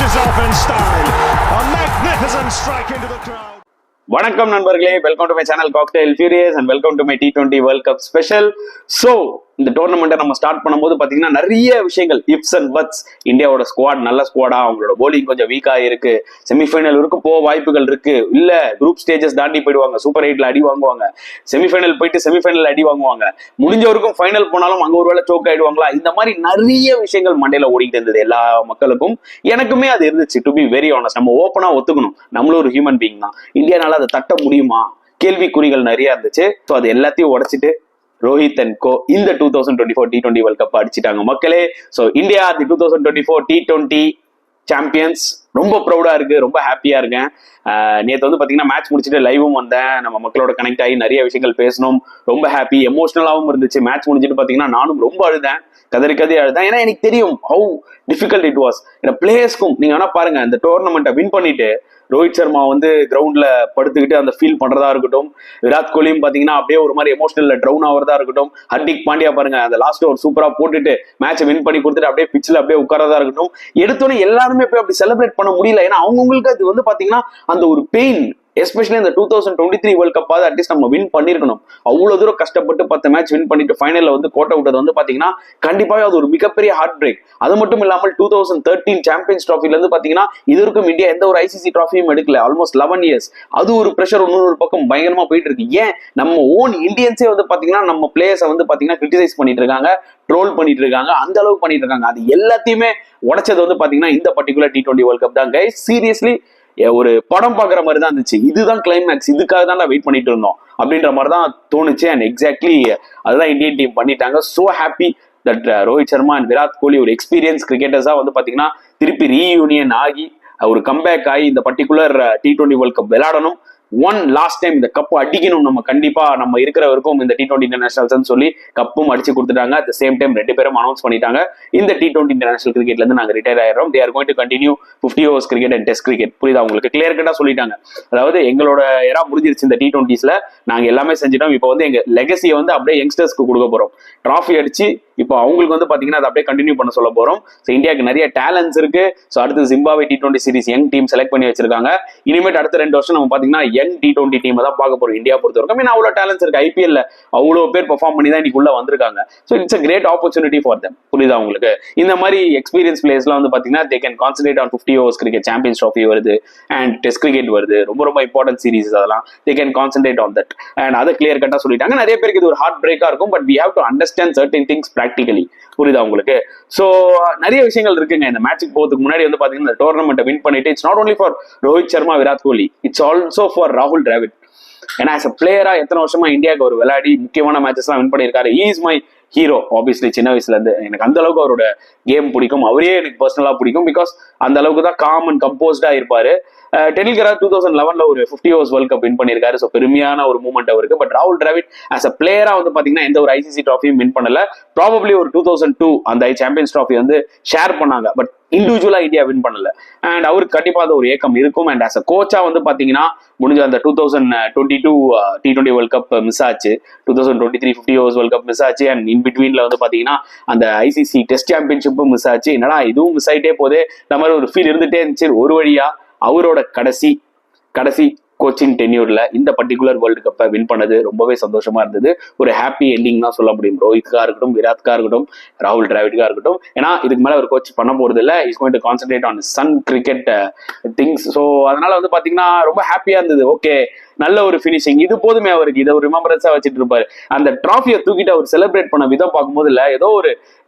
finishes off in style. A magnificent strike into the crowd. வணக்கம் நண்பர்களே, welcome to my channel cocktail furious and welcome to my T20 world cup special. So இந்த டோர்னமெண்ட்டை நம்ம start பண்ணும்போது பார்த்தீங்கன்னா நிறைய விஷயங்கள் ifs and puts. இந்தியாவோட squad நல்ல ஸ்குவாடா, அவங்களோட போலிங் கொஞ்சம் வீக்காக இருக்கு, செமிஃபைனல் வரைக்கும் போக வாய்ப்புகள் இருக்கு, இல்ல குரூப் ஸ்டேஜஸ் தாண்டி போயிடுவாங்க, சூப்பர் 8ல அடி வாங்குவாங்க, செமிஃபைனல் போயிட்டு செமிஃபைனல் அடி வாங்குவாங்க, முடிஞ்ச வரைக்கும் ஃபைனல் போனாலும் அங்க ஒரு வேளை சோக் ஆயிடுவாங்களா, இந்த மாதிரி நிறைய விஷயங்கள் மண்டையில ஓடிக்கிட்டு இருந்தது எல்லா மக்களுக்கும். எனக்குமே அது இருந்துச்சு. டு பி வெரி ஆனஸ்ட், நம்ம ஓப்பனா ஒத்துக்கணும், நம்மளும் ஒரு ஹியூமன் பீயிங் தான். இந்தியானால அதை தட்ட முடியுமா, கேள்விக்குறிகள் நிறைய இருந்துச்சு. ஸோ அது எல்லாத்தையும் உடைச்சிட்டு ரோஹித் அண்ட் கோ இந்த 2024 T20 வேர்ல்ட் கப் அடிச்சிட்டாங்க மக்களே. ஸோ இந்தியா தி 2024 T20 சாம்பியன்ஸ். ரொம்ப ப்ரௌடா இருக்கு, ரொம்ப ஹாப்பியா இருக்கேன். நேற்று வந்து பாத்தீங்கன்னா மேட்ச் முடிச்சுட்டு லைவும் வந்தேன், நம்ம மக்களோட கனெக்ட் ஆகி நிறைய விஷயங்கள் பேசணும். ரொம்ப ஹாப்பி, எமோஷனலாகவும் இருந்துச்சு. மேட்ச் முடிச்சுட்டு பாத்தீங்கன்னா நானும் ரொம்ப அழுதேன், கதறி அழுதேன். ஏன்னா எனக்கு தெரியும் ஹவு டிஃபிகல்ட் இட் வாஸ். பிளேயர்ஸ்க்கும் நீங்க வேணா பாருங்க, இந்த டோர்னமெண்ட்டை வின் பண்ணிட்டு ரோஹித் சர்மா வந்து கிரவுண்ட்ல படுத்துக்கிட்டு அந்த ஃபீல் பண்றதா இருக்கட்டும், விராட் கோலியும் பாத்தீங்கன்னா அப்படியே ஒரு மாதிரி எமோஷனல்ல ட்ரவுன் ஆகிறதா இருக்கட்டும், ஹர்திக் பாண்டியா பாருங்க அந்த லாஸ்ட் ஒரு சூப்பரா போட்டுட்டு மேட்சை வின் பண்ணி கொடுத்துட்டு அப்படியே பிச்சில் அப்படியே உட்காரதா இருக்கட்டும். எடுத்தோன்னே எல்லாருமே போய் அப்படி செலிப்ரேட் பண்ண முடியல. ஏன்னா அவங்களுக்கு அது வந்து பாத்தீங்கன்னா அந்த ஒரு பெயின், எஸ்பெஷலி இந்த 2023 வேர்ல்ட் கப் அட்லீஸ்ட் நம்ம வின் பண்ணிருக்கணும். அவ்வளவு தூரம் கஷ்டப்பட்டு 10 மேட்ச் வின் பண்ணிட்டு ஃபைனல்ல வந்து கோட்டை விட்டது வந்து பாத்தீங்கன்னா கண்டிப்பாக அது ஒரு மிகப்பெரிய ஹார்ட் பிரேக். அது மட்டும் இல்லாமல் 2013 சாம்பியன்ஸ் டிராஃபில இருந்து பாத்தீங்கன்னா இது வரைக்கும் இந்தியா எந்த ஒரு ஐசிசி டிராஃபியும் எடுக்கல, ஆல்மோஸ்ட் 11 இயர்ஸ். அது ஒரு பிரஷர் இன்னொரு பக்கம் பயங்கரமா போயிட்டு இருக்கு. ஏன் நம்ம ஓன் இந்தியன்ஸே வந்து பாத்தீங்கன்னா நம்ம பிளேயர்ஸை வந்து பாத்தீங்கன்னா கிரிட்டிசைஸ் பண்ணிட்டு இருக்காங்க, ட்ரோல் பண்ணிட்டு இருக்காங்க, அந்த அளவுக்கு பண்ணிட்டு இருக்காங்க. அது எல்லாத்தையுமே உடைச்சது வந்து பாத்தீங்கன்னா இந்த பர்டிகுலர் T20 வேர்ல்ட் கப் தான் கைஸ். சீரியஸ்லி ஒரு படம் பாக்குற மாதிரி தான் இருந்துச்சு. இதுதான் கிளைமேக்ஸ், இதுக்காக தான் வெயிட் பண்ணிட்டு இருந்தோம் அப்படின்ற மாதிரி தான் தோணுச்சு. அண்ட் எக்ஸாக்ட்லி அதுதான் இந்தியன் டீம் பண்ணிட்டாங்க. So happy that Rohit Sharma and Virat Kohli ஒரு எக்ஸ்பீரியன்ஸ் கிரிக்கெட்டர்ஸா வந்து பாத்தீங்கன்னா திருப்பி ரீயூனியன் ஆகி ஒரு கம்பேக் ஆகி இந்த பர்டிகுலர் T20 வேர்ல்ட் கப் விளையாடணும். ஒன் லாஸ்ட் டைம் இந்த கப்பு அடிக்கணும் நம்ம, கண்டிப்பா நம்ம இருக்கிற வரைக்கும் இந்த T20 இன்டர்நேஷனல்ஸ் சொல்லி கப்பும் அடிச்சு கொடுத்துட்டாங்க. அட் த சேம் டைம் 2 பேரும் அனௌன்ஸ் பண்ணிட்டாங்க, இந்த T20 இன்டர்நேஷனல் கிரிக்கெட்ல இருந்து நாங்க ரிட்டையர் ஆயிடுறோம். They are going to continue 50 overs cricket and test cricket. புரியுதா உங்களுக்கு? கிளியர் கட்டா சொல்லிட்டாங்க. அதாவது எங்களோட எரா முடிஞ்சிருச்சு இந்த T20ஸ்ல, நாங்க எல்லாமே செஞ்சிட்டோம். இப்போ வந்து எங்க லெகசியை வந்து அப்படியே யங்ஸ்டர்ஸ்க்கு கொடுக்க போறோம். டிராஃபி அடிச்சு இப்போ அவங்களுக்கு வந்து பாத்தீங்கன்னா அதை அப்படியே கண்டினியூ பண்ண சொல்ல போறோம். ஸோ இந்தியாவுக்கு நிறைய டேலண்ட்ஸ் இருக்கு. ஸோ அடுத்து Zimbabwe T20 series young team select பண்ணி வச்சிருக்காங்க. இனிமேட் அடுத்த 2 வருஷம் நம்ம பாத்தீங்கன்னா யங் T20 டீம் தான் பார்க்க போறோம் இந்தியா பொறுத்த வரைக்கும். மீன் அவ்வளோ டேலண்ட்ஸ் இருக்கு, ஐபிஎல்ல அவ்வளோ பேர் பெர்ஃபார்ம் பண்ணி தான் இன்னைக்கு உள்ள வந்திருக்காங்க. So it's a great opportunity for them. புரியுதா உங்களுக்கு? இந்த மாதிரி எக்ஸ்பீரியன்ஸ் பிளேயர்ஸ்லாம் வந்து பாத்தீங்கன்னா they can concentrate on 50 overs cricket, champions trophy வருது அண்ட் டெஸ்ட் கிரிக்கெட் வருது, ரொம்ப ரொம்ப இம்பார்ட்டன்ட் சீரிஸ். அதெல்லாம் they can concentrate on that. And அதை கிளியர் கட்டா சொல்லிட்டாங்க. நிறைய பேருக்கு இது ஒரு ஹார்ட் பிரேக்கா இருக்கும், but we have to understand certain things practically. புரியுதா உங்களுக்கு? சோ நிறைய விஷயங்கள் இருக்குங்க. இந்த மேட்சுக்கு போறதுக்கு முன்னாடி வந்து பாத்தீங்கன்னா இந்த டோர்னமெண்ட்டை வின் பண்ணிட்டு it's not only for Rohit Sharma, Virat Kohli, it's also for ராகுல் டிராவிட். ஏன்னா ஆஸ் அ பிளேயரா எத்தனை வருஷமா இந்தியாவுக்கு ஒரு விளையாடி முக்கியமான மேட்சஸ் எல்லாம் வின் பண்ணியிருக்காரு. He is my hero. Obviously சின்ன வயசுல இருந்து எனக்கு அந்த அளவுக்கு அவரோட கேம் பிடிக்கும், அவரே எனக்கு பர்சனலா பிடிக்கும். பிகாஸ் அந்த அளவுக்கு தான் காம் அண்ட் கம்போஸ்டா இருப்பாரு. டெண்டுல்கர் 2011 ஒரு 50 ஓவர்ஸ் வேர்ல்ட் கப் வின் பண்ணியிருக்காரு. ஸோ பெருமையான ஒரு மூமெண்ட் அவருக்கு. பட் ராகுல் டிராவிட் ஆஸ் அ பிளேயரா வந்து பாத்தீங்கன்னா எந்த ஒரு ஐசிசி டிராஃபியும் வின் பண்ணல. ப்ராபப்ளி ஒரு 2002 அந்த சாம்பியன்ஸ் டிராஃபி வந்து ஷேர் பண்ணாங்க, பட் இண்டிவிஜுவலா இந்தியா வின் பண்ணல. அண்ட் அவருக்கு கண்டிப்பா அது ஒரு ஏக்கம் இருக்கும். அண்ட் ஆஸ் அ கோச்சா வந்து பாத்தீங்கன்னா முடிஞ்ச அந்த 2022 T20 வேர்ல்ட் கப் மிஸ் ஆச்சு, 2023 50 ஓவர்ஸ் வேர்ல்ட் கப் மிஸ் ஆச்சு. அண்ட் இன் பிட்வீன்ல வந்து பாத்தீங்கன்னா அந்த ஐசிசி டெஸ்ட் சாம்பியன்ஷிப்பும் மிஸ் ஆச்சு. என்னடா இதுவும் மிஸ் ஆயிட்டே போதே இந்த மாதிரி ஒரு ஃபீல் இருந்துட்டே இருந்துச்சு. ஒரு வழியா அவரோட கடைசி கோச்சிங் டென்யூர்ல இந்த பர்டிகுலர் வேர்ல்டு கப்பை வின் பண்ணது ரொம்பவே சந்தோஷமா இருந்தது. ஒரு ஹாப்பி எண்டிங் தான் சொல்ல முடியும். ரோஹித்கா இருக்கட்டும், விராட்கா இருக்கட்டும், ராகுல் டிராவிட்கா இருக்கட்டும். ஏன்னா இதுக்கு மேல ஒரு கோச் பண்ண போறது இல்லை. Is going to concentrate on some cricket things. So அதனால வந்து பாத்தீங்கன்னா ரொம்ப ஹாப்பியா இருந்தது. ஓகே, நல்ல ஒரு பினிஷிங், இது போதுமே அவருக்கு, இதை ஒரு ரிமெம்பரன்ஸா வச்சுட்டு இருப்பாரு. அந்த டிராஃபியை தூக்கிட்டு அவர் செலிப்ரேட் பண்ண விதம் பார்க்கும்போது இல்ல, ஏதோ ஒரு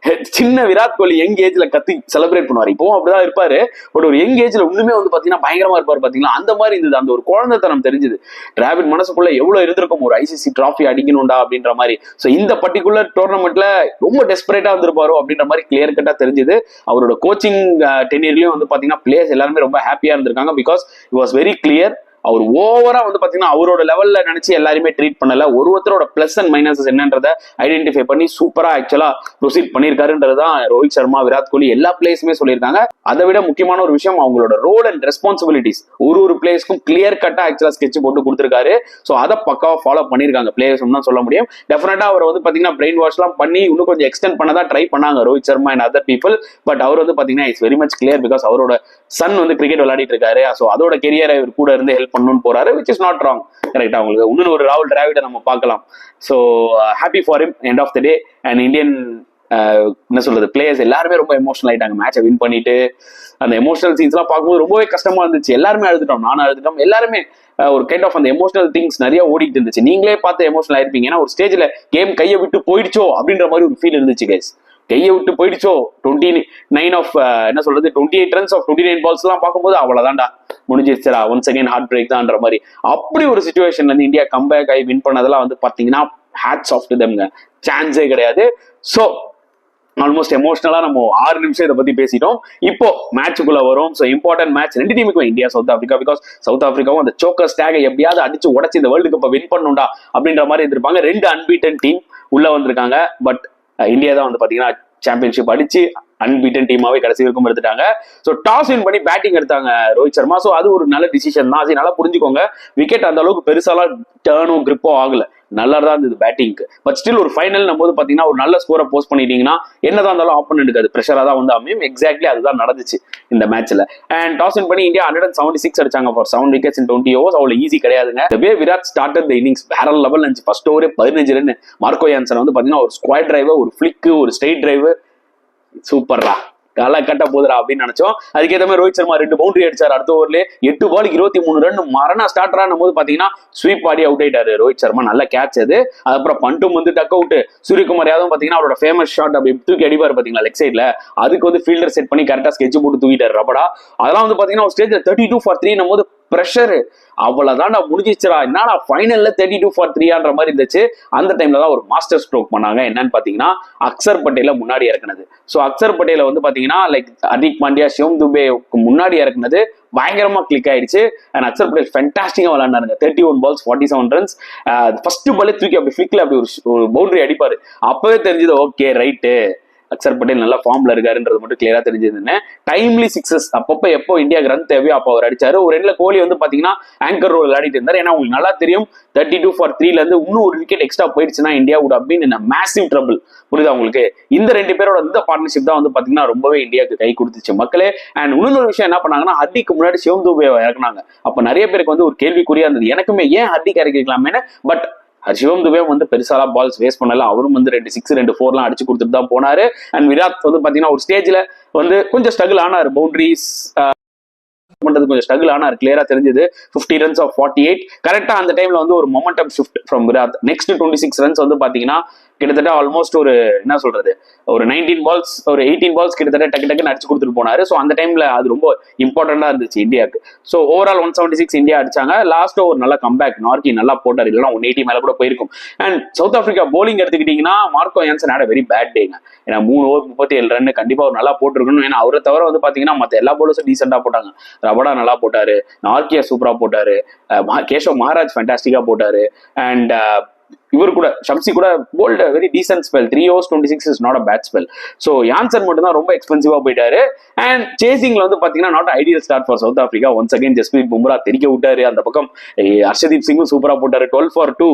சின்ன விராட் கோலி யங் ஏஜ்ல கத்தி செலிப்ரேட் பண்ணுவார். இப்பவும் அப்படிதான் இருப்பாரு, பட் ஒரு யங் ஏஜ்ல இன்னுமே வந்து பாத்தீங்கன்னா பயங்கரமா இருப்பாரு. பாத்தீங்கன்னா அந்த மாதிரி இருந்தது. அந்த ஒரு குழந்தைத்தனம் தெரிஞ்சது. டிராவிட் மனசுக்குள்ள எவ்வளவு இருந்திருக்கும், ஒரு ஐசிசி டிராஃபி அடிக்கணும்டா அப்படின்ற மாதிரி. ஸோ இந்த பர்டிகுலர் டோர்னமெண்ட்ல ரொம்ப டெஸ்பரேட்டா இருந்திருப்பாரோ அப்படின்ற மாதிரி கிளியர் கட்டா தெரிஞ்சது. அவரோட கோச்சிங் டென்யூர்லயும் வந்து பாத்தீங்கன்னா பிளேயர்ஸ் எல்லாருமே ரொம்ப ஹாப்பியா இருந்திருக்காங்க. Because it was very clear அவர் ஓவரா வந்து பாத்தீங்கன்னா அவரோட லெவல்ல நினைச்சு எல்லாருமே ட்ரீட் பண்ணல. ஒருத்தரோட பிளஸ் அண்ட் மைனஸஸ் என்னன்றத ஐடென்டிஃபை பண்ணி சூப்பரா ஆக்சுவலா ப்ரொசீட் பண்ணிருக்காருன்றதுதான் ரோஹித் சர்மா, விராட் கோலி எல்லா பிளேயர்ஸுமே சொல்லியிருக்காங்க. அதை விட முக்கியமான ஒரு விஷயம் அவங்களோட ரோல் அண்ட் ரெஸ்பான்சிபிலிட்டிஸ் ஒரு பிளேயர்ஸ்க்கும் கிளியர் கட்டா ஆக்சுவலா ஸ்கெட்ச் போட்டு கொடுத்திருக்காரு. ஸோ அதை பக்காவா ஃபாலோ பண்ணிருக்காங்க பிளேயர்ஸ் தான் சொல்ல முடியும். டெஃபினட்டா அவர் வந்து பாத்தீங்கன்னா பிரெயின் வாஷ் எல்லாம் பண்ணி இன்னும் கொஞ்சம் எக்ஸ்டெண்ட் பண்ணதான் ட்ரை பண்ணாங்க Rohit Sharma and other people. But அவர் வந்து பாத்தீங்கன்னா it's very much clear because அவரோட சன் வந்து கிரிக்கெட் விளையாடிட்டு இருக்காரு. ஸோ அதோட கெரியரை இவர் கூட இருந்து ஹெல்ப் பண்ணணும்னு போறாரு, விச் இஸ் நாட் ராங். கரெக்டா உங்களுக்கு இன்னொரு ஒரு ராகுல் டிராவிட நம்ம பார்க்கலாம். So happy for him end of the day. And Indian என்ன சொல்றது பிளேயர்ஸ் எல்லாருமே ரொம்ப எமோஷனல் ஆயிட்டாங்க மேட்சை வின் பண்ணிட்டு. அந்த எமோஷனல் சீன்ஸ் எல்லாம் பார்க்கும்போது ரொம்பவே கஷ்டமா இருந்துச்சு. எல்லாருமே அழுதுட்டோம், நானும் அழுதுட்டோம். எல்லாருமே ஒரு கைண்ட் ஆஃப் அந்த எமோஷனல் திங்ஸ் நிறைய ஓடிட்டு இருந்துச்சு. நீங்களே பார்த்து எமோஷனல் ஆயிருப்பீங்க. ஏன்னா ஒரு ஸ்டேஜ்ல கேம் கையை விட்டு போயிடுச்சோ அப்படின்ற மாதிரி ஒரு ஃபீல் இருந்துச்சு கைஸ். கையை விட்டு போயிடுச்சோ 29 ஆஃப் என்ன சொல்றது 28 ரன்ஸ் ஆஃப் 29 பால்ஸ் எல்லாம் பார்க்கும்போது அவ்வளவுதான்டா முடிஞ்சிருச்சா ஒன்ஸ் அகைன் ஹார்ட் பிரேக் தான்ன்ற மாதிரி அப்படி ஒரு சிச்சுவேஷன்ல இருந்து இந்தியா கம்பேக் ஆகி வின் பண்ணதெல்லாம் வந்து பாத்தீங்கன்னா ஹேட்ஸ் ஆஃப் டு தெம்ங்க, சான்ஸே கிடையாது. ஸோ ஆல்மோஸ்ட் எமோஷனலா நம்ம 6 நிமிஷம் இதை பத்தி பேசிட்டோம். இப்போ மேட்சுக்குள்ள வரும். ஸோ இம்பார்ட்டன்ட் மேட்ச் ரெண்டு டீமுக்கும், India South Africa. Because South ஆப்பிரிக்காவும் அந்த சோக்கர்ஸ் டேகை எப்படியாவது அடிச்சு உடச்சு இந்த வேர்ல்டு கப்பை வின் பண்ணுண்டா அப்படின்ற மாதிரி இருந்திருப்பாங்க. 2 அன்பீட்டன் டீம் உள்ள வந்திருக்காங்க. பட் இந்தியா தான் வந்து பாத்தீங்கன்னா சாம்பியன்ஷிப் அடிச்சு அன்பீட்டன் டீமாவே கடைசி வரைக்கும் எடுத்துட்டாங்க. ஸோ டாஸ் வின் பண்ணி பேட்டிங் எடுத்தாங்க ரோஹித் சர்மா. ஸோ அது ஒரு நல்ல டிசிஷன் தான். அது நல்லா புரிஞ்சுக்கோங்க. விக்கெட் அந்த அளவுக்கு பெருசாலாம் டர்னோ கிரிப்போ ஆகல, நல்லா தான் இருந்தது பேட்டிங்க்கு. பட் ஸ்டில் ஒரு ஃபைனல் போது பாத்தீங்கன்னா ஒரு நல்ல ஸ்கோரை போஸ்ட் பண்ணிட்டீங்கன்னா என்னதான் இருந்தாலும் ஆப்போனன்ட்க்கு அது ப்ரெஷரா தான் வந்து அமையும். எக்ஸாக்ட்லி அதுதான் நடந்துச்சு இந்த மேட்ச்ல. அண்ட் டாஸ் வின் பண்ணி இந்தியா 176 அடிச்சாங்க ஃபார் 7 wickets in 20 overs. அவ்வளவு ஈஸி கிடையாதுங்க. The way Virat started the innings வேற லெவல் இருந்துச்சு. ஃபர்ஸ்ட் ஓவரே 15 ரன். மார்க்கோ யான்சன் வந்து பாத்தீங்கன்னா ஒரு ஸ்குவாட் டிரைவ், ஒரு ஃபிளிக், ஒரு ஸ்ட்ரெயிட் டிரைவ், சூப்பர்ரா கலை கட்ட போதுரா அப்படின்னு நினைச்சோம். அதுக்கேற்ற மாதிரி ரோஹித் சர்மா 2 பவுண்டரி அடிச்சாரு அடுத்த ஓவர்லேயே. 8 பாலுக்கு 23 ரன் மரண ஸ்டார்டரான போது பாத்தீங்கன்னா ஸ்வீப் ஆடி அவுட் ஆயிட்டாரு ரோஹித் சர்மா. நல்ல கேட்ச் அது. அதுக்கப்புறம் பண்டும் வந்து டக் அவுட். சூரியகுமார் யாதவ் பாத்தீங்கன்னா அவரோட ஃபேமஸ் ஷாட் அப்படி தூக்கி அடிப்பாரு பாத்தீங்களா லெக் சைட்ல, அதுக்கு வந்து ஃபீல்டர் செட் பண்ணி கரெக்டா ஸ்கெட்ச் போட்டு தூக்கிட்டாரு ரபடா. அதெல்லாம் வந்து பாத்தீங்கன்னா ஒரு ஸ்டேஜ்ல 32 for 3 போது ப்ரெஷர் அவ்வளவுதான் முடிஞ்சிச்சுரா. என்னடா ஃபைனல்ல 32 for 3 மாதிரி இருந்துச்சு. அந்த டைம்ல தான் ஒரு மாஸ்டர் ஸ்ட்ரோக் பண்ணாங்க. என்னன்னு பாத்தீங்கன்னா அக்சர் பட்டேல முன்னாடி இறக்குனது. ஸோ அக்சர் பட்டேல வந்து பாத்தீங்கன்னா லைக் ஹர்திக் பாண்டியா, சிவம் துபேக்கு முன்னாடி இறக்குனது பயங்கரமா கிளிக் ஆயிடுச்சு. அண்ட் அக்சர் பட்டேல் ஃபென்டாஸ்டிக்கா விளையாண்டாருங்க. 31 balls 47 runs. ஃபர்ஸ்ட் பாலே தூக்கி அப்படி ஃபிளிக்ல அப்படி ஒரு பவுண்டரி அடிப்பாரு. அப்பவே தெரிஞ்சது ஓகே ரைட்டு அக்சர் பட்டேல் நல்ல ஃபார்ம்ல இருக்காருன்றது மட்டும் கிளியரா தெரிஞ்சதுன்னு. டைம்லி சிக்ஸஸ் அப்பப்ப எப்போ இந்தியாவுக்கு ரன் தேவையோ அப்போ அவர் அடிச்சாரு. ஒரு ரெண்டுல கோலி வந்து பாத்தீங்கன்னா ஆங்கர் ரோல் விளையாடிட்டு இருந்தாரு. ஏன்னா உங்களுக்கு நல்லா தெரியும் 32 for 3 இருந்து இன்னும் ஒரு விக்கெட் எக்ஸ்ட்ரா போயிடுச்சுன்னா India would have been in a massive trouble. புரியுதா உங்களுக்கு? இந்த 2 பேரோட இந்த பார்ட்னர்ஷிப் தான் வந்து பாத்தீங்கன்னா ரொம்பவே இந்தியாவுக்கு கை கொடுத்துச்சு மக்களே. அண்ட் இன்னொரு விஷயம் என்ன பண்ணாங்கன்னா ஹர்திக்கு முன்னாடி சிவம் துபே இறக்குனாங்க. அப்ப நிறைய பேருக்கு வந்து ஒரு கேள்விக்குறியா இருந்தது. எனக்குமே ஏன் ஹர்திக் இறக்கிக்கலாமே. பட் சிவம் துபே வந்து பெருசாலா பால்ஸ் வேஸ்ட் பண்ணல. அவரும் வந்து 2 6 2 4 அடிச்சு கொடுத்துட்டு தான் போனாரு. அண்ட் விராட் வந்து பாத்தீங்கன்னா ஒரு ஸ்டேஜ்ல வந்து கொஞ்சம் ஸ்ட்ரகிள் ஆனாரு. பவுண்டரிஸ் பண்றது கொஞ்சம் ஸ்ட்ரகிள் ஆனாரு. கிளியரா தெரிஞ்சது. 50 runs of 48 கரெக்டா அந்த டைம்ல வந்து ஒரு momentum shift from Virat. Next 26 runs வந்து பாத்தீங்கன்னா கிட்டத்தட்ட ஆல்மோஸ்ட் ஒரு என்ன சொல்றது ஒரு 19 balls ஒரு 18 balls கிட்டத்தட்ட டக்கு டக்குன்னு அடிச்சு கொடுத்துட்டு போனாரு. ஸோ அந்த டைம்ல அது ரொம்ப இம்பார்ட்டண்டா இருந்துச்சு இந்தியாவுக்கு. ஸோ ஓவரால் 176 இந்தியா அடிச்சாங்க. லாஸ்ட் ஒரு நல்ல கம்பேக் நார்கி நல்லா போட்டார். இல்லைன்னா 180 மேல கூட போயிருக்கும். அண்ட் சவுத் ஆப்பிரிக்கா போலிங் எடுத்துக்கிட்டீங்கன்னா மார்க்கோ யான்சன் ஆட வெரி பேட் டேங்க. ஏன்னா 3 over 37 ரன் கண்டிப்பா ஒரு நல்லா போட்டிருக்கணும். ஏன்னா அவரை தவிர வந்து பாத்தீங்கன்னா மற்ற எல்லா போலர்ஸும் டீசெண்டா போட்டாங்க. ரபடா நல்லா போட்டாரு, நார்கியா சூப்பரா போட்டாரு, கேஷவ் மகாராஜ் ஃபேண்டாஸ்டிக்கா போட்டாரு. அண்ட் இவர் கூட ஷம்சி கூட bowled very decent spell. 3 overs 26 is not a bad spell. So Jansen மட்டும் தான் ரொம்ப எக்ஸ்பென்சிவா போயிட்டாரு. அண்ட் சேசிங்ல வந்து பாத்தீங்கன்னா not ideal start for South Africa. Once again Jasprit Bumrah தெரிக்க விட்டாரு. அந்த பக்கம் ஹர்ஷதீப் சிங்கும் சூப்பரா போட்டாரு. 12 for 2.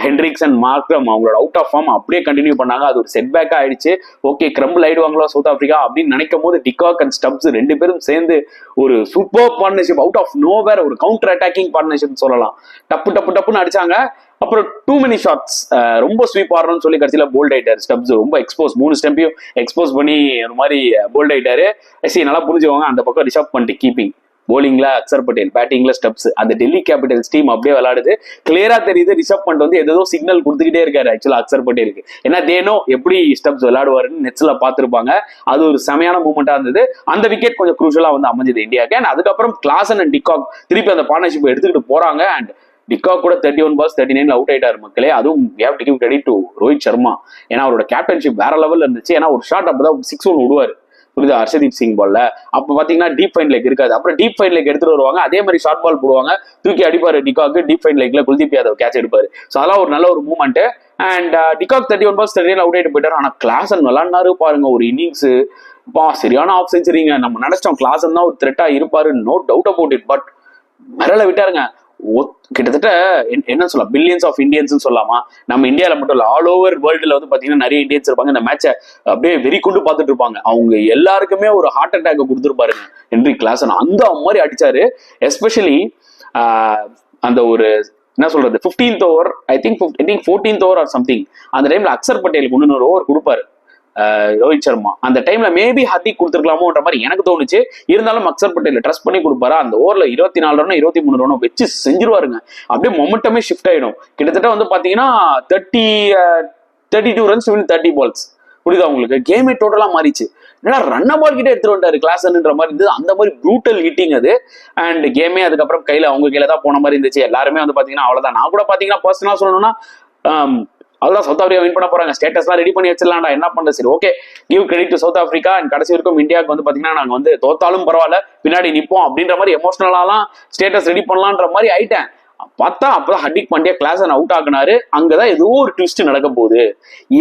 ஹென்ட்ரிக்ஸ் அண்ட் மார்க்ரம் அவங்களோட அவுட் ஆஃப் ஃபார்ம் அப்படியே கண்டினியூ பண்ணாங்க. அது ஒரு செட் பேக்கா ஆயிடுச்சு. ஓகே கிரம்பிள் ஆயிடுவாங்களா சவுத் ஆப்பிரிக்கா அப்படின்னு நினைக்கும் போது டிகாக் அண்ட் ஸ்டப்ஸ் 2 பேரும் சேர்ந்து ஒரு super partnership out of nowhere ஒரு கவுண்டர் அட்டாக்கிங் பார்ட்னர்ஷிப் சொல்லலாம். டப்பு டப்பு டப்புன்னு அடிச்சாங்க. அப்புறம் டூ மெனி ஷாட்ஸ் ரொம்ப ஸ்வீப் ஆடுறோம்னு சொல்லி கடைசியில போல்ட் ஆயிட்டாரு. ஸ்டப்ஸ் ரொம்ப எக்ஸ்போஸ் 3 ஸ்டெம்பையும் எக்ஸ்போஸ் பண்ணி ஒரு மாதிரி போல்ட் ஆயிட்டாரு. சரி நல்லா புரிஞ்சுவாங்க. அந்த பக்கம் ரிஷப் பண்ணிட்டு கீப்பிங் போலிங்ல அக்சர் பட்டேல், பேட்டிங்ல ஸ்டப்ஸ். அந்த டெல்லி கேபிட்டல்ஸ் டீம் அப்படியே விளையாடுது. கிளியரா தெரியுது ரிஷப் பண்ட் வந்து ஏதோ சிக்னல் கொடுத்துக்கிட்டே இருக்காரு ஆக்சுவலா அக்சர் பட்டேலுக்கு. ஏன்னா தேனோ எப்படி ஸ்டப்ஸ் விளையாடுவாருன்னு நெட்ஸ்ல பாத்துருப்பாங்க. அது ஒரு செமையான மூமெண்டா இருந்தது. அந்த விக்கெட் கொஞ்சம் குரூஷலா வந்து அமைஞ்சது இந்தியாவுக்கு. அண்ட் அதுக்கப்புறம் கிளாசன் அண்ட் டிகாக் திருப்பி அந்த பார்ட்னர்ஷிப் எடுத்துக்கிட்டு போறாங்க. அண்ட் டிகாக் கூட 31 balls 39 அவுட் ஆயிட்டாரு மக்களே. அதுவும் we have to give credit to Rohit Sharma. ஏன்னா அவரோட கேப்டன்ஷிப் வேற லெவல்ல இருந்துச்சு. ஏன்னா ஒரு ஷாட் அப்பதான் 6 விடுவாரு. புரியுதா, ஹர்ஷதீப் சிங் பால்ல. அப்ப பாத்தீங்கன்னா டீப் ஃபைன் லெக் இருக்காது. அப்புறம் டீப் ஃபைன் லெக் எடுத்துட்டு வருவாங்க, அதே மாதிரி ஷார்ட் பால் போடுவாங்க, தூக்கி அடிப்பாரு டிகாக், டீப் ஃபைன் லெக்ல குல்தீப் யாதவ் கேட்ச் எடுப்பாரு. ஸோ அதெல்லாம் ஒரு நல்ல ஒரு movement. And de Kock 31 balls 39 out ஆயிட்டு போயிட்டாரு. ஆனா கிளாசன் விளாண்டாரு பாருங்க ஒரு இன்னிங்ஸ், சரியான ஆஃப் செஞ்சுரிங்க. நம்ம நினைச்சோம் கிளாசன் தான் ஒரு த்ரெட்டா இருப்பாரு, no doubt about it. But மிரள விட்டாருங்க. கிட்டத்தட்ட என்ன சொல்லலாம், பில்லியன்ஸ் ஆஃப் இந்தியன்ஸ் சொல்லலாமா. நம்ம இந்தியாவில மட்டும் இல்ல, ஆல் ஓவர் வேர்ல்டுல வந்து பாத்தீங்கன்னா நிறைய இந்தியன்ஸ் இருப்பாங்க, இந்த மேட்சை அப்படியே வெறி கொண்டு பார்த்துட்டு இருப்பாங்க. அவங்க எல்லாருக்குமே ஒரு ஹார்ட் அட்டாக் கொடுத்துருப்பாருங்க ஹென்ரி கிளாசன். அந்த மாதிரி அடிச்சாரு. எஸ்பெஷலி அந்த ஒரு என்ன சொல்றது 15th over, I think 14th over or something, அந்த டைம்ல அக்சர் பட்டேலுக்கு 300 ஓவர் கொடுப்பாரு ரோஹித் சர்மா. அந்த டைம்ல மேபி ஹர்திக் கொடுத்துருக்கலாமோன்ற மாதிரி எனக்கு தோணுச்சு. இருந்தாலும் அக்சர் பட்டேல் ட்ரஸ்ட் பண்ணி கொடுப்பாரா, அந்த ஓவர்ல 24 ரன் 23 ரன் வச்சு செஞ்சிருவாருங்க. அப்படியே மொமெண்டமே ஷிஃப்ட் ஆயிடும். கிட்டத்தட்ட வந்து பாத்தீங்கன்னா 32 runs win 30 balls. புரியுதா உங்களுக்கு, கேமே டோட்டலா மாறிச்சு. ஏன்னா ரன்ன பால் கிட்ட எடுத்துட்டு வந்தாரு கிளாஸ்ன்ற மாதிரி இருந்தது. அந்த மாதிரி ப்ரூட்டல் ஹிட்டிங் அது. அண்ட் கேமே அதுக்கப்புறம் அவங்க கையில தான் போன மாதிரி இருந்துச்சு. எல்லாருமே வந்து பாத்தீங்கன்னா அவ்வளவுதான். நான் கூட பாத்தீங்கன்னா பர்சனலா சொல்லணும்னா அவ்வளவுதான், சவுத் ஆப்பிரிக்கா வின் பண்ண போறாங்க, ஸ்டேட்டஸ்லாம் ரெடி பண்ணி வச்சிடலாம்டா, என்ன பண்றது, சரி okay give credit to south Africa. And கடைசி வரைக்கும் இந்தியாவுக்கு வந்து பாத்தீங்கன்னா நாங்க வந்து தோத்தாலும் பரவாயில்ல பின்னாடி நிப்போம் அப்படின்ற மாதிரி எமோஷனலாலாம் ஸ்டேட்டஸ் ரெடி பண்ணலான்ற மாதிரி ஆயிட்டேன். பார்த்தா அப்பதான் ஹர்திக் பாண்டியா கிளாசன் அவுட் ஆக்குனாரு. அங்கதான் ஏதோ ஒரு ட்விஸ்ட் நடக்க போகுது,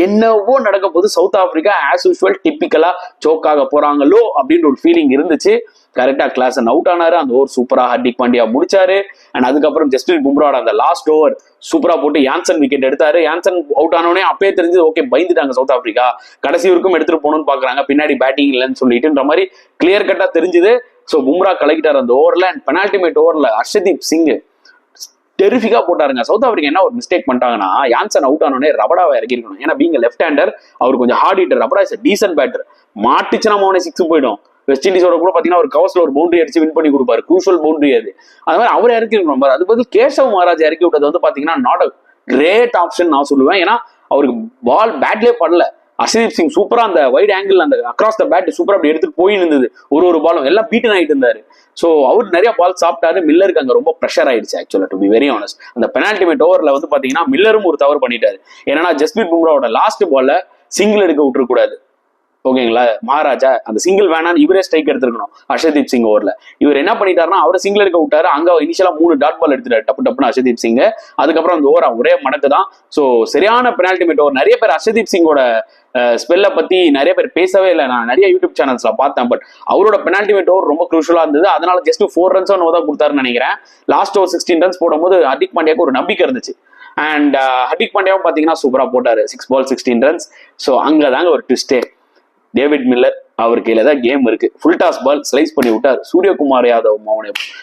என்னவோ நடக்க போகுது. சவுத் ஆப்பிரிக்கா ஆஸ் யூஸ்வல் டிப்பிக்கலா சோக் ஆக போறாங்களோ அப்படின்ற ஒரு ஃபீலிங் இருந்துச்சு. கரெக்டா கிளாசன் அவுட் ஆனாரு. அந்த ஓவர் சூப்பரா ஹர்திக் பாண்டியா முடிச்சாரு. அண்ட் அதுக்கப்புறம் ஜஸ்பிரீத் பும்ராவோட அந்த லாஸ்ட் ஓவர் சூப்பரா போட்டு யான்சன் விக்கெட் எடுத்தாரு. யான்சன் அவுட் ஆனோடனே அப்பயே தெரிஞ்சது, ஓகே பயந்துட்டாங்க சவுத் ஆப்பிரிக்கா, கடைசி வரைக்கும் எடுத்துட்டு போகணும்னு பாக்குறாங்க, பின்னாடி பேட்டிங் இல்லைன்னு சொல்லிட்டுன்ற மாதிரி கிளியர் கட்டா தெரிஞ்சுது. ஸோ பும்ரா கலக்கிட்டார் அந்த ஓவர்ல. அண்ட் பெனால்டிமேட் ஓவர்ல ஹர்ஷதீப் சிங் டெரிஃபிக்கா போட்டாருங்க. சவுத் ஆப்பிரிக்கா என்ன ஒரு மிஸ்டேக் பண்ணிட்டாங்கன்னா, யான்சன் அவுட் ஆனோடனே ரபடாவை இறக்கிருக்கணும். ஏன்னா பீங்க லெஃப்ட் ஹேண்டர், அவர் கொஞ்சம் hard hitter. Rabada is decent batter, மாட்டுச்சுன்னா அவனே 6 போயிடும். வெஸ்ட் இண்டீஸோட கூட பாத்தீங்கன்னா ஒரு கவர்ஸ்ல ஒரு பவுண்டரி அடிச்சு வின் பண்ணி கொடுப்பாரு, குரூஷியல் பவுண்டரி அது. அது மாதிரி அவர் இறக்கி இருக்கணும். அது பதில் கேசவ் மகாராஜ் இறக்கி விட்டது வந்து பாத்தீங்கன்னா நாட் அ கிரேட் ஆப்ஷன் நான் சொல்லுவேன். ஏன்னா அவருக்கு பால் பேட்லேயே படல. ஹர்ஷதீப் சிங் சூப்பரா அந்த வைட் ஆங்கிள் அந்த அக்ராஸ் த பேட் சூப்பரா அப்படி எடுத்துட்டு போய் இருந்தது. ஒரு பாலும் எல்லாம் பீட்டன் ஆயிட்டு இருந்தாரு. ஸோ அவர் நிறைய பால் சாப்பிட்டாரு. மில்லருக்கு அங்க ரொம்ப ப்ரெஷர் ஆயிடுச்சு ஆக்சுவலா, டு பி வெரி ஆனஸ்ட். அந்த பெனால்டிமேட் ஓவர்ல வந்து பாத்தீங்கன்னா மில்லரும் ஒரு தவறு பண்ணிட்டாரு. ஏன்னா ஜஸ்பிரீத் பும்ராவோட லாஸ்ட் பால்ல சிங்கிள் எடுக்க விட்டுறக்கூடாது, ஓகேங்களா. மகாராஜா அந்த சிங்கிள் வேணான்னு இவரே ஸ்ட்ரைக் எடுத்துருக்கணும் ஹர்ஷதீப் சிங் ஓவர்ல. இவர் என்ன பண்ணிட்டாருன்னா அவரை சிங்கிள் எடுக்க விட்டாரு. அங்க இனிஷியலா 3 டாட் பால் எடுத்துட்டாரு டப்பு டப்புன்னு ஹர்ஷதீப் சிங். அதுக்கப்புறம் அந்த ஓவர் ஒரே மடக்கு தான். ஸோ சரியான பெனால்டிமேட் ஓவர். நிறைய பேர் ஹர்ஷதீப் சிங்கோட ஸ்பெல்லை பத்தி நிறைய பேர் பேசவே இல்லை. நான் நிறைய யூடியூப் சேனல்ஸ்ல பார்த்தேன். பட் அவரோட பெனால்டிமேட் ஓவர் ரொம்ப குரூஷலா இருந்தது. அதனால ஜஸ்ட் 4 runs தான் கொடுத்தாருன்னு நினைக்கிறேன். லாஸ்ட் ஓவர் 16 runs போடும்போது ஹர்திக் பாண்டியாவுக்கு ஒரு நம்பிக்கை இருந்துச்சு. அண்ட் ஹர்திக் பாண்டியாவும் பாத்தீங்கன்னா சூப்பரா போட்டாரு, 6 balls 16 runs. ஸோ அங்கதாங்க ஒரு ட்விஸ்டே. டேவிட் மில்லர் அவர் கையில தான் கேம் இருக்கு. ஃபுல் டாஸ் பால் ஸ்லைஸ் பண்ணி விட்டார். சூரியகுமார் யாதவ்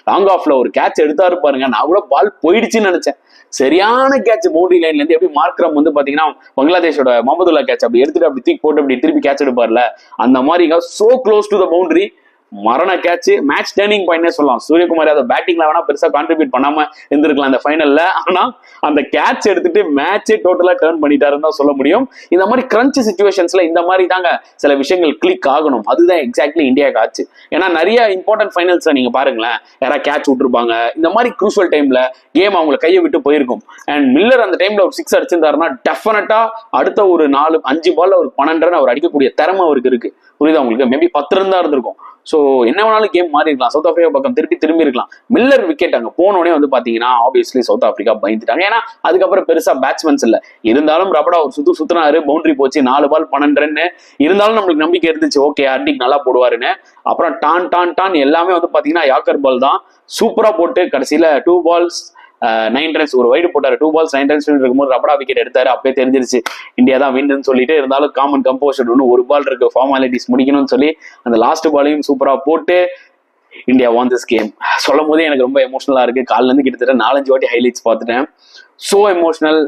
லாங் ஆஃப்ல ஒரு கேட்ச் எடுத்தாரு பாருங்க. நான் கூட பால் போயிடுச்சுன்னு நினைச்சேன். சரியான கேட்ச் பவுண்டரி லைன்ல இருந்து. எப்படி மார்க்ரம் வந்து பாத்தீங்கன்னா பங்களாதேஷோட முகமதுல்லா கேட்ச் அப்படி எடுத்துட்டு அப்படி தூக்கி போட்டு அப்படி திருப்பி கேட்ச் எடுப்பார்ல, அந்த மாதிரி so close to the boundary. மரண கேட்ச், மேட்ச் டேர்னிங் பாயிண்ட்னே சொல்லலாம். சூரியகுமார் யாதவ் பேட்டிங்ல வேணா பெருசா கான்ட்ரிபியூட் பண்ணாம இருந்திருக்கலாம் இந்த ஃபைனல்ல. ஆனா அந்த கேட்ச் எடுத்துட்டு மேட்சே டோட்டலா டர்ன் பண்ணிட்டாருன்னு தான் சொல்ல முடியும். இந்த மாதிரி கிரன்ச் சிச்சுவேஷன்ஸ்ல இந்த மாதிரி தாங்க சில விஷயங்கள் கிளிக் ஆகணும். அதுதான் எக்ஸாக்ட்லி இந்தியாவுக்கு ஆச்சு. ஏன்னா நிறைய இம்பார்ட்டன்ட் ஃபைனல்ஸ்ல நீங்க பாருங்களேன், யாராவது கேட்ச் விட்டுருப்பாங்க. இந்த மாதிரி குரூஷியல் டைம்ல கேம் அவங்களை கையை விட்டு போயிருக்கும். அண்ட் மில்லர் அந்த டைம்ல ஒரு 6 அடிச்சிருந்தாருன்னா டெஃபினட்டா அடுத்த ஒரு 4-5 பால்ல ஒரு 12 ரன் அவர் அடிக்கக்கூடிய திறமை அவருக்கு இருக்கு. புரியுதா உங்களுக்கு? மேபி 10 ரன் தான் இருந்திருக்கும். ஸோ என்ன வேணாலும் கேம் மாறி இருக்கலாம். சவுத் ஆப்பிரிக்கா பக்கம் திரும்பி இருக்கலாம். மில்லர் விக்கெட் அங்க போனோடனே வந்து பாத்தீங்கன்னா ஆப்வியஸ்லி சவுத் ஆப்பிரிக்கா பயந்துட்டாங்க. ஏன்னா அதுக்கப்புறம் பெருசா பேட்ஸ்மேன்ஸ் இல்ல. இருந்தாலும் ரபடா ஒரு சுத்தினாரு, பவுண்டரி போச்சு, 4 பால் 12 ரன். இருந்தாலும் நம்மளுக்கு நம்பிக்கை இருந்துச்சு, ஓகே ஹர்திக் நல்லா போடுவாருன்னு. அப்புறம் டான் எல்லாமே வந்து பாத்தீங்கன்னா யாக்கர் பால் தான் சூப்பரா போட்டு கடைசியில 2 balls 9 runs ஒரு வைடு போட்டாரு. 2 balls 9 runs இருக்கும்போது ரபடா விக்கெட் எடுத்தாரு. அப்பயே தெரிஞ்சிருச்சு இந்தியா தான் வின்னு சொல்லிட்டு. இருந்தாலும் காமன் கம்போசர் ஒன்று, ஒரு பால் இருக்கு, ஃபார்மாலிட்டிஸ் முடிக்கணும்னு சொல்லி அந்த லாஸ்ட் பாலையும் சூப்பரா போட்டு இந்தியா வான் திஸ் கேம். சொல்லும் போதே எனக்கு ரொம்ப எமோஷனலா இருக்கு. காலில இருந்து கிட்டத்தட்ட 4-5 வாட்டி ஹைலைட்ஸ் பார்த்துட்டேன். So emotional.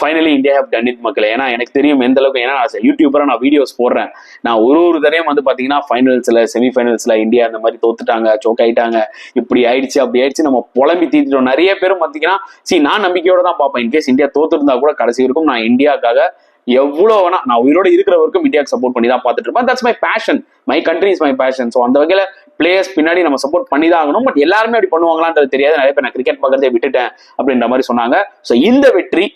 Finally India have done it மக்களே. ஏன்னா எனக்கு தெரியும் எந்த அளவுக்கு, ஏன்னா யூடியூபரா நான் வீடியோஸ் போடுறேன். நான் ஒரு தடவையும் வந்து பாத்தீங்கன்னா ஃபைனல்ஸ்ல செமிஃபைனல்ஸ்ல இந்தியா அந்த மாதிரி தோத்துட்டாங்க, சோக் ஆயிட்டாங்க, இப்படி ஆயிடுச்சு அப்படி ஆயிடுச்சு நம்ம புலம்பி தீர்த்துட்டோம். நிறைய பேரும் பாத்தீங்கன்னா நான் நம்பிக்கையோட தான் பார்ப்பேன். இன்கேஸ் இந்தியா தோத்துருந்தா கூட கடைசி வரைக்கும் நான் இந்தியாவுக்காக எவ்வளவு வேணா, நான் உயிரோட இருக்கிற வரைக்கும் இந்தியாவுக்கு சப்போர்ட் பண்ணி தான் பார்த்துட்டு இருப்பேன். That's my passion, my country is my passion. So அந்த வகையில பிளேயர்ஸ் பின்னாடி நம்ம சப்போர்ட் பண்ணி தான் ஆகணும். பட் எல்லாருமே அப்படி பண்ணுவாங்களான்றது தெரியாது. நிறைய பேர் நான் கிரிக்கெட் பார்க்கறதே விட்டுட்டேன் அப்படின்ற மாதிரி சொன்னாங்க. ஸோ இந்த வெற்றி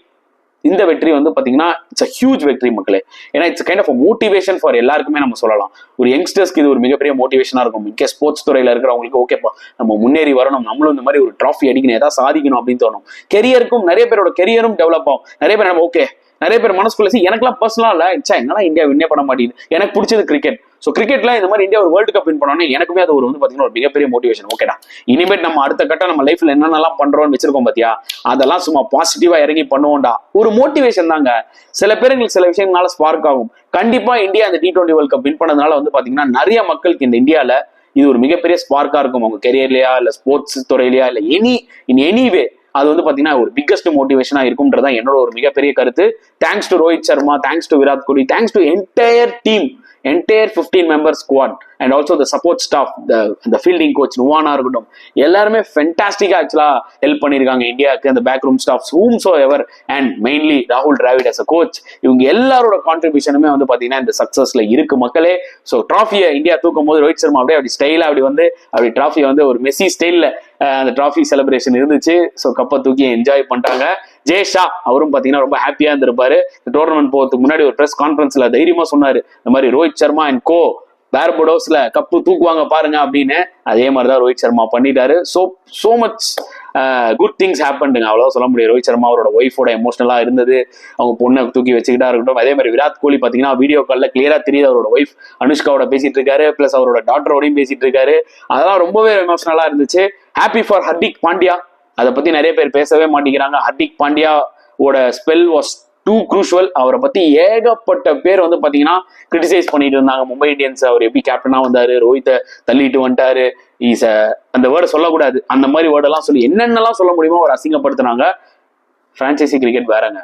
இந்த வெற்றி வந்து பாத்தீங்கன்னா இட்ஸ் அ ஹியூஜ் வெற்றி மக்களே. ஏன்னா it's kind of motivation for எல்லாருக்குமே நம்ம சொல்லலாம். ஒரு யங்ஸ்டர்ஸ்க்கு இது ஒரு மிகப்பெரிய மோட்டிவேஷனா இருக்கும். மிக்க ஸ்போர்ட்ஸ் துறையில இருக்கிறவங்களுக்கு ஓகேப்பா நம்ம முன்னேறி வரணும், நம்மளும் இந்த மாதிரி ஒரு ட்ராஃபி அடிக்கணும், ஏதாவது சாதிக்கணும் அப்படின்னு தோணும். கெரியருக்கும் நிறைய பேரோட கெரியரும் டெவலப் ஆகும். நிறைய பேர் நம்ம ஓகே நிறைய பேர் மனசுக்குள்ள எனக்குலாம் பர்சனலா இல்ல என்னன்னா இந்தியா வின்னே பண்ண மாட்டேங்குது, எனக்கு பிடிச்சது கிரிக்கெட். ஸோ கிரிக்கெட்ல இந்த மாதிரி இந்தியா ஒரு வேர்ல்டு கப் வின் பண்ணோன்னே எனக்குமே அது ஒரு வந்து பாத்தீங்கன்னா ஒரு மிகப்பெரிய மோட்டிவேஷன். ஓகேடா இனிமேல் நம்ம அடுத்த கட்டம் நம்ம லைஃப்ல என்னென்னலாம் பண்றோம்னு வச்சிருக்கோம் பாத்தியா, அதெல்லாம் சும்மா பாசிட்டிவா இறங்கி பண்ணுவோம்டா. ஒரு மோட்டிவேஷன் தாங்க. சில பேருக்கு சில விஷயங்களால ஸ்பார்க் ஆகும். கண்டிப்பா இந்தியா அந்த T20 வேர்ல்ட் கப் வின் பண்ணதுனால வந்து பாத்தீங்கன்னா நிறைய மக்களுக்கு இந்த இந்தியால இது ஒரு மிகப்பெரிய ஸ்பார்க்கா இருக்கும். அவங்க கெரியர்லயா இல்ல ஸ்போர்ட்ஸ் துறையிலயா இல்ல எனிவே அது வந்து பாத்தீங்கன்னா ஒரு பிக்கஸ்ட் மோட்டிவேஷனா இருக்கும்ன்றதா என்னோட ஒரு மிகப்பெரிய கருத்து. Thanks to Rohit Sharma, thanks to Virat Kohli, thanks to entire team, entire 15 member squad and also the support staff, the fielding coach நுவானா இருக்கட்டும், எல்லாருமே ஃபென்டாஸ்டிக்கா ஆக்சுவலா ஹெல்ப் பண்ணிருக்காங்க இந்தியாவுக்கு, அந்த back room staffs whomsoever and mainly ராகுல் டிராவிட் as a coach. இவங்க எல்லாரோட கான்ட்ரிபியூஷனுமே வந்து பாத்தீங்கன்னா இந்த சக்சஸ்ல இருக்கு மக்களே. ஸோ டிராஃபியை இந்தியா தூக்கும் போது ரோஹித் சர்மா அப்படியே அப்படி ஸ்டைலா அப்படி டிராஃபியை வந்து ஒரு மெஸ்ஸி ஸ்டைல்ல அந்த டிராஃபி செலிப்ரேஷன் இருந்துச்சு. ஸோ கப்பை தூக்கி என்ஜாய் பண்ணிட்டாங்க. ஜெய்ஷா அவரும் பாத்தீங்கன்னா ரொம்ப ஹாப்பியா இருந்திருப்பாரு. டோர்னமெண்ட் போறதுக்கு முன்னாடி ஒரு பிரஸ் கான்ஃபரன்ஸ்ல தைரியமா சொன்னாரு, இந்த மாதிரி ரோஹித் சர்மா அண்ட் கோ பார்படோஸ்ல கப்பு தூக்குவாங்க பாருங்க அப்படின்னு. அதே மாதிரிதான் ரோஹித் சர்மா பண்ணிட்டாரு. சோ மச் குட் திங்ஸ் ஹேப்பன்டுங்க, அவ்வளவு சொல்ல முடியும். ரோஹித் சர்மா அவரோட ஒய்ஃபோட எமோஷனலா இருந்தது, அவங்க பொண்ணை தூக்கி வச்சுக்கிட்டா இருக்கட்டும். அதே மாதிரி விராட் கோலி பாத்தீங்கன்னா வீடியோ கால்ல கிளியரா தெரியுது அவரோட ஒய்ஃப் அனுஷ்காவோட பேசிட்டு இருக்காரு, பிளஸ் அவரோட டாட்டரோடையும் பேசிட்டு இருக்காரு. அதெல்லாம் ரொம்பவே எமோஷனலா இருந்துச்சு. Happy for Hardik Pandya. அதை பத்தி நிறைய பேர் பேசவே மாட்டேங்கிறாங்க. ஹர்திக் பாண்டியாவோட ஸ்பெல் வாஸ் டூ க்ரூஷுவல். அவரை பத்தி ஏகப்பட்ட பேர் வந்து பாத்தீங்கன்னா கிரிட்டிசைஸ் பண்ணிட்டு இருந்தாங்க. மும்பை இந்தியன்ஸ் அவர் எப்படி கேப்டனா வந்தாரு, ரோஹித்தை தள்ளிட்டு வந்துட்டாரு, அந்த வேர்டை சொல்லக்கூடாது, அந்த மாதிரி வேர்டெல்லாம் சொல்லி என்னென்னலாம் சொல்ல முடியுமோ அவர் அசிங்கப்படுத்தினாங்க. பிரான்சைசி கிரிக்கெட் வேறங்க,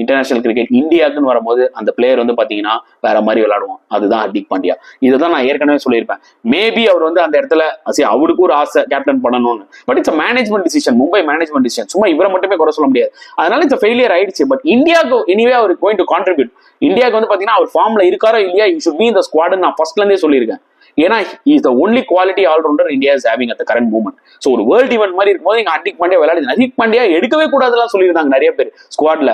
இன்டர்நேஷனல் கிரிக்கெட் இந்தியாவுக்குன்னு வரும்போது அந்த பிளேயர் வந்து பாத்தீங்கன்னா வேற மாதிரி விளையாடுவோம். அதுதான் ஹர்திக் பாண்டியா. இதுதான் நான் ஏற்கனவே சொல்லியிருப்பேன். மேபி அவர் வந்து அந்த இடத்துல அவருக்கு ஒரு ஆசை கேப்டன் பண்ணணும்னு, but it's management decision, Mumbai management decision. சும்மா இவரை மட்டுமே குறை சொல்ல முடியாது. அதனால இட்ஸ் ஃபெயிலியர் ஆயிடுச்சு. பட் இந்தியாவுக்கு எனிவே அவர் கோயிங் டு கான்ட்ரிபியூட். இந்தியாவுக்கு வந்து பாத்தீங்கன்னா அவர் ஃபார்ம்ல இருக்காரோ இல்லையா, யூ ஷுட் பி இந்த ஸ்குவாட்னு நான் ஃபர்ஸ்ட்ல இருந்தே சொல்லியிருக்கேன். ஏன்னா is the only quality allrounder India is having at the current moment. So ஒரு வேர்ல்ட் ஈவென்ட் மாதிரி இருக்கும்போது இங்க ஹர்திக் பாண்டியா விளையாடுது. ஹர்திக் பாண்டியா எடுக்கவே கூடாதுலாம் சொல்லியிருந்தாங்க நிறைய பேர் ஸ்குவாட்ல.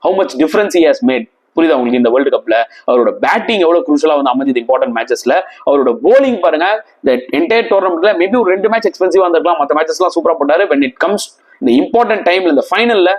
how much difference he has made. புரியுதா உங்களுக்கு? இந்த வேர்ல்டு கப்ல அவரோட பேட்டிங் எவ்வளவு குரூஷலா வந்து அமைஞ்சது இம்பார்ட்டன்ட் மேட்சஸ்ல. அவரோட போலிங் பாருங்க, இந்த என்டையர் டோர்னமெண்ட்ல மேபி ஒரு 2 மேட்ச் எக்ஸ்பென்சிவா இருந்திருக்கலாம், மற்ற மேட்சஸ் எல்லாம் சூப்பரா போட்டாரு. when it comes இந்த இம்பார்ட்டன்ட் டைம்ல இந்த ஃபைனல்ல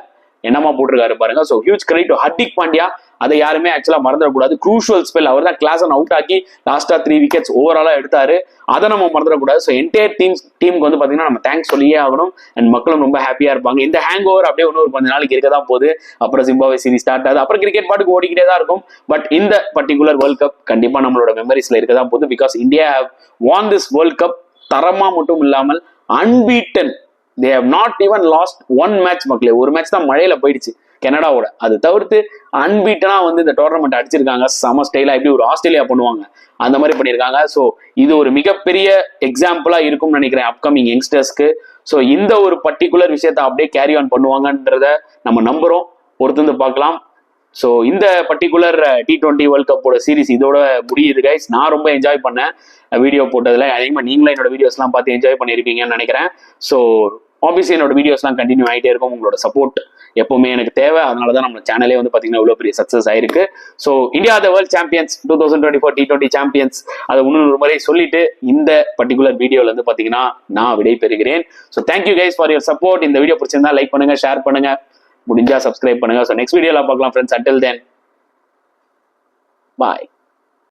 என்னமா போட்டிருக்காரு பாருங்க. So huge credit to Hardik Pandya. அதை யாருமே ஆக்சுவலா மறந்துடக்கூடாது. க்ரூஷுவல் ஸ்பெல் அவர் தான் கிளாஸன் அவுட் ஆக்கி லாஸ்டா 3 விக்கெட்ஸ் ஓவராலா எடுத்தாரு. அதை நம்ம மறந்துடக்கூடாது. ஸோ என்டையர் டீமுக்கு வந்து பாத்தீங்கன்னா நம்ம தேங்க்ஸ் சொல்லியே ஆகணும். அண்ட் மக்களும் ரொம்ப ஹாப்பியா இருப்பாங்க. இந்த ஹேங் ஓவர் அப்படியே இன்னொரு 15 நாளைக்கு இருக்க தான் போகுது. அப்புறம் ஜிம்பாப்வே சீரிஸ் ஸ்டார்ட் ஆகுது. அப்புறம் கிரிக்கெட் பாட்டுக்கு ஓடிக்கிட்டே தான் இருக்கும். பட் இந்த பர்டிகுலர் வேர்ல்ட் கப் கண்டிப்பா நம்மளோட மெமரிஸ்ல இருக்க தான் போகுது. Because India have won this world cup. தரமா மட்டும் இல்லாமல் unbeaten. they have not even lost one match மக்களே. ஒரு மேட்ச் தான் மழையில போயிடுச்சு கனடாவோட. அது தவிர்த்து அன்பீட்டனா வந்து இந்த டோர்னமெண்ட் அடிச்சிருக்காங்க. சம ஸ்டைலா எப்படி ஒரு ஆஸ்திரேலியா பண்ணுவாங்க அந்த மாதிரி பண்ணியிருக்காங்க. ஸோ இது ஒரு மிகப்பெரிய எக்ஸாம்பிளா இருக்கும்னு நினைக்கிறேன் அப்கமிங் யங்ஸ்டர்ஸ்க்கு. ஸோ இந்த ஒரு பர்டிகுலர் விஷயத்த அப்படியே கேரி ஆன் பண்ணுவாங்கன்றத நம்ம நம்புறோம். பொறுத்து பார்க்கலாம். ஸோ இந்த பர்டிகுலர் T20 வேர்ல்ட் கப்போட சீரிஸ் இதோட முடியுது கைஸ். நான் ரொம்ப என்ஜாய் பண்ணேன் வீடியோ போட்டதுல. அதிகமாக நீங்களும் என்னோட வீடியோஸ்லாம் பார்த்து என்ஜாய் பண்ணியிருப்பீங்கன்னு நினைக்கிறேன். ஸோ ஆப்வியஸ்லி என்னோட வீடியோஸ்லாம் கண்டினியூ ஆகிட்டே இருக்கும். உங்களோட சப்போர்ட் எப்பவுமே எனக்கு தேவை. அதனால தான் நம்ம சேனலே வந்து பார்த்தீங்கன்னா இவ்வளோ பெரிய சக்ஸஸ் ஆயிருக்கு. So India the world champions 2024 T20 champions அதை இன்னொரு முறை சொல்லிட்டு இந்த பர்டிகுலர் வீடியோல இருந்து பார்த்தீங்கன்னா நான் விடை பெறுகிறேன். So thank you guys for your support. இந்த வீடியோ பிடிச்சிருந்தா லைக் பண்ணுங்க, ஷேர் பண்ணுங்க, முடிஞ்சா சப்ஸ்கிரைப் பண்ணுங்க. ஸோ நெக்ஸ்ட் வீடியோல பார்க்கலாம் ஃப்ரெண்ட்ஸ். அன்டில் தென் பாய்.